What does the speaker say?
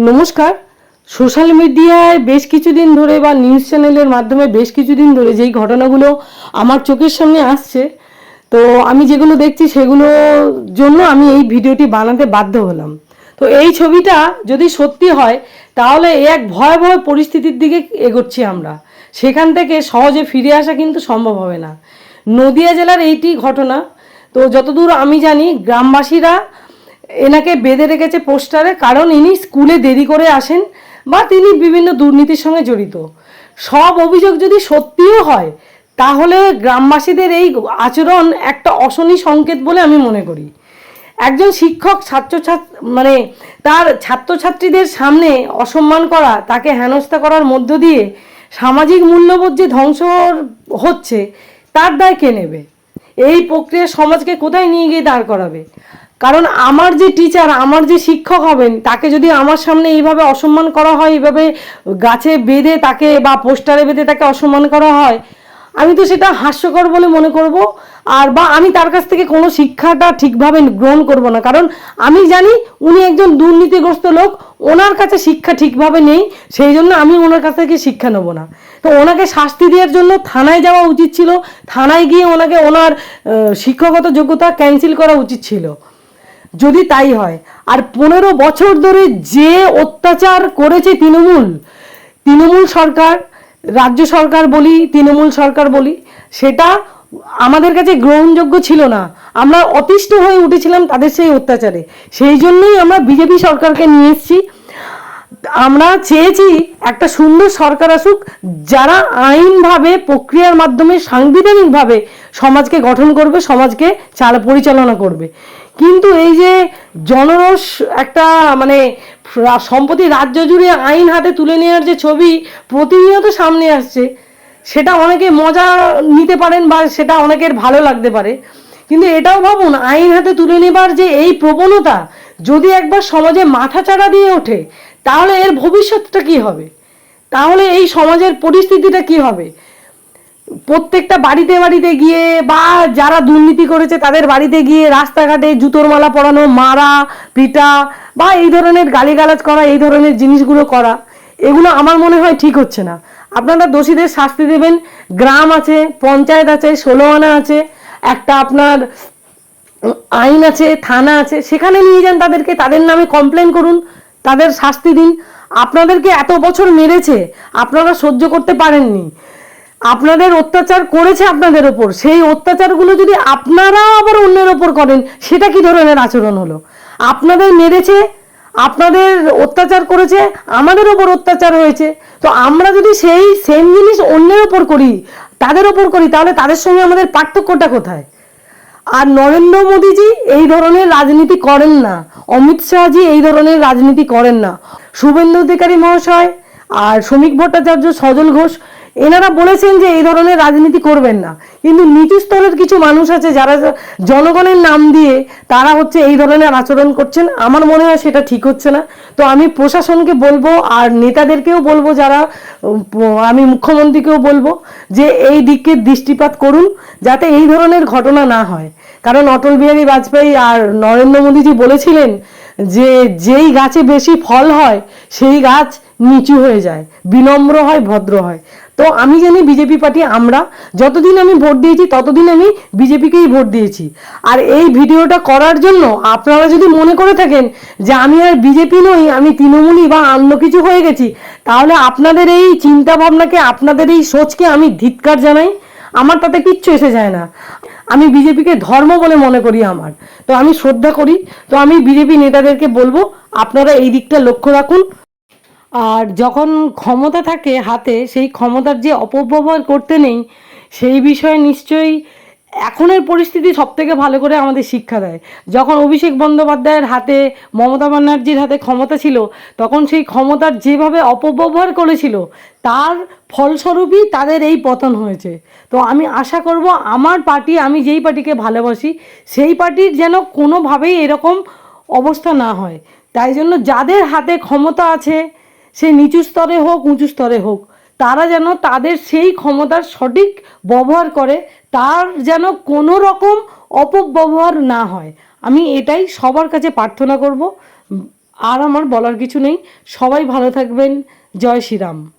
নমস্কার। সোশ্যাল মিডিয়ায় বেশ কিছুদিন ধরে বা নিউজ চ্যানেলের মাধ্যমে বেশ কিছুদিন ধরে যেই ঘটনাগুলো আমার চোখের সামনে আসছে, তো আমি যেগুলো দেখছি সেগুলোর জন্য আমি এই ভিডিওটি বানাতে বাধ্য হলাম। তো এই ছবিটা যদি সত্যি হয় তাহলে এক ভয়াবহ পরিস্থিতির দিকে এগোচ্ছি আমরা। সেখান থেকে সহজে ফিরে আসা কিন্তু সম্ভব হবে না। নদিয়া জেলার এইটি ঘটনা। তো যতদূর আমি জানি গ্রামবাসীরা এনাকে বেঁধে রেখেছে পোস্টারে, কারণ ইনি স্কুলে দেরি করে আসেন বা তিনি বিভিন্ন দুর্নীতির সঙ্গে জড়িত। সব অভিযোগ যদি সত্যিও হয় তাহলে গ্রামবাসীদের এই আচরণ একটা অশনি সংকেত বলে আমি মনে করি। একজন শিক্ষক মানে তার ছাত্রছাত্রীদের সামনে অসম্মান করা, তাকে হেনস্থা করার মধ্য দিয়ে সামাজিক মূল্যবোধ যে ধ্বংস হচ্ছে তার দায় কে নেবে? এই প্রক্রিয়া সমাজকে কোথায় নিয়ে গিয়ে দাঁড় করাবে? কারণ আমার যে টিচার, আমার যে শিক্ষক হবেন, তাকে যদি আমার সামনে এইভাবে অসম্মান করা হয়, এইভাবে গাছে বেঁধে তাকে বা পোস্টারে বেঁধে তাকে অসম্মান করা হয়, আমি তো সেটা হাস্যকর বলে মনে করব। আর বা আমি তার কাছ থেকে কোনো শিক্ষাটা ঠিকভাবে গ্রহণ করব না, কারণ আমি জানি উনি একজন দুর্নীতিগ্রস্ত লোক, ওনার কাছে শিক্ষা ঠিকভাবে নেই, সেই জন্য আমি ওনার কাছ থেকে শিক্ষা নেব না। তো ওনাকে শাস্তি দেওয়ার জন্য থানায় যাওয়া উচিত ছিল, থানায় গিয়ে ওনাকে ওনার শিক্ষাগত যোগ্যতা ক্যান্সেল করা উচিত ছিল যদি তাই হয়। আর 15 বছর ধরে যে অত্যাচার করেছে তৃণমূল সরকার, রাজ্য সরকার বলি, তৃণমূল সরকার বলি, সেটা আমাদের কাছে গ্রহণযোগ্য ছিল না। আমরা অতিষ্ঠ হয়ে উঠেছিলাম তাদের সেই অত্যাচারে। সেই জন্যই আমরা বিজেপি সরকারকে নিয়ে এসেছি। আমরা চেয়েছি একটা সুন্দর সরকার আসুক, যারা আইনভাবে প্রক্রিয়ার মাধ্যমে সাংবিধানিকভাবে সমাজকে গঠন করবে, সমাজকে পরিচালনা করবে। কিন্তু এই যে জনরোষ একটা মানে সম্প্রতি রাজ্য জুড়ে আইন হাতে তুলে নেওয়ার যে ছবি প্রতিনিয়ত সামনে আসছে, সেটা অনেকে মজা নিতে পারেন বা সেটা অনেকের ভালো লাগতে পারে, কিন্তু এটাও ভাবুন আইন হাতে তুলে নেবার যে এই প্রবণতা যদি একবার সমাজে মাথাচাড়া দিয়ে ওঠে তাহলে এর ভবিষ্যৎটা কি হবে? তাহলে এই সমাজের পরিস্থিতিটা কি হবে? প্রত্যেকটা বাড়িতে বাড়িতে গিয়ে বা যারা দুর্নীতি করেছে তাদের বাড়িতে গিয়ে রাস্তাঘাটে জুতোর মালা পরানো, মারা পিটা বা এই ধরনের গালিগালাজ করা, এই ধরনের জিনিসগুলো করা, এগুলো আমার মনে হয় ঠিক হচ্ছে না। আপনারা দোষীদের শাস্তি দেবেন। গ্রাম আছে, পঞ্চায়েত আছে, 16 আনা আছে, একটা আপনার আইন আছে, থানা আছে, সেখানে নিয়ে যান তাদেরকে, তাদের নামে কমপ্লেন করুন, তাদের শাস্তি দিন। আপনাদেরকে এত বছর মেরেছে, আপনারা সহ্য করতে পারেননি, আপনাদের অত্যাচার করেছে আপনাদের ওপর, সেই অত্যাচারগুলো যদি আপনারা আবার অন্যের ওপর করেন, সেটা কি ধরনের আচরণ হলো? আপনাদের মেরেছে, আপনাদের অত্যাচার করেছে, আমাদের ওপর অত্যাচার হয়েছে, তো আমরা যদি সেই সেম জিনিস অন্যের ওপর করি, তাদের ওপর করি, তাহলে তাদের সঙ্গে আমাদের পার্থক্যটা কোথায়? আর নরেন্দ্র মোদীজি এই ধরনের রাজনীতি করেন না, অমিত শাহজি এই ধরনের রাজনীতি করেন না, শুভেন্দু অধিকারী মহাশয় আর শ্রমিক ভট্টাচার্য, সজল ঘোষ, এনারা বলেছেন যে এই ধরনের রাজনীতি করবেন না। কিন্তু নিচু স্তরের কিছু মানুষ আছে যারা জনগণের নাম দিয়ে তারা হচ্ছে এই ধরনের আচরণ করছেন। আমার মনে হয় সেটা ঠিক হচ্ছে না। তো আমি প্রশাসনকে বলবো আর নেতাদেরকেও বলবো, যারা আমি মুখ্যমন্ত্রীকেও বলবো যে এই দিকে দৃষ্টিপাত করুন যাতে এই ধরনের ঘটনা না হয়। কারণ অটল বিহারী বাজপেয়ী আর নরেন্দ্র মোদীজি বলেছিলেন যে যেই গাছে বেশি ফল হয় সেই গাছ নিচু হয়ে যায়, বিনম্র হয়, ভদ্র হয়। তো আমি জানি বিজেপি পার্টি, আমরা যতদিন আমি ভোট দিয়েছি ততদিন আমি বিজেপিকেই ভোট দিয়েছি। আর এই ভিডিওটা করার জন্য আপনারা যদি মনে করে থাকেন যে আমি আর বিজেপি নই, আমি তৃণমূলই বা অন্য কিছু হয়ে গেছি, তাহলে আপনাদের এই চিন্তা ভাবনাকে, আপনাদের এই সোচকে আমি ধিক্কার জানাই। আমার তাতে কিচ্ছু এসে যায় না। আমি বিজেপিকে ধর্ম বলে মনে করি আমার, তো আমি শ্রদ্ধা করি। তো আমি বিজেপি নেতাদেরকে বলবো আপনারা এই দিকটা লক্ষ্য রাখুন। আর যখন ক্ষমতা থাকে হাতে, সেই ক্ষমতার যে অপব্যবহার করতে নেই, সেই বিষয়ে নিশ্চয়ই এখনের পরিস্থিতি সব থেকে ভালো করে আমাদের শিক্ষা দেয়। যখন অভিষেক বন্দ্যোপাধ্যায়ের হাতে, মমতা ব্যানার্জির হাতে ক্ষমতা ছিল, তখন সেই ক্ষমতার যেভাবে অপব্যবহার করেছিল তার ফলস্বরূপই তাদের এই পতন হয়েছে। তো আমি আশা করব আমার পার্টি, আমি যেই পার্টিকে ভালোবাসি, সেই পার্টির যেন কোনোভাবেই এরকম অবস্থা না হয়। তাই জন্য যাদের হাতে ক্ষমতা আছে, সে নিচু স্তরে হোক উঁচু স্তরে হোক, তারা যেন তাদের সেই ক্ষমতার সঠিক ব্যবহার করে, তার যেন কোনো রকম অপব্যবহার না হয়। আমি এটাই সবার কাছে প্রার্থনা করব। আর আমার বলার কিছু নেই। সবাই ভালো থাকবেন। জয় শ্রীরাম।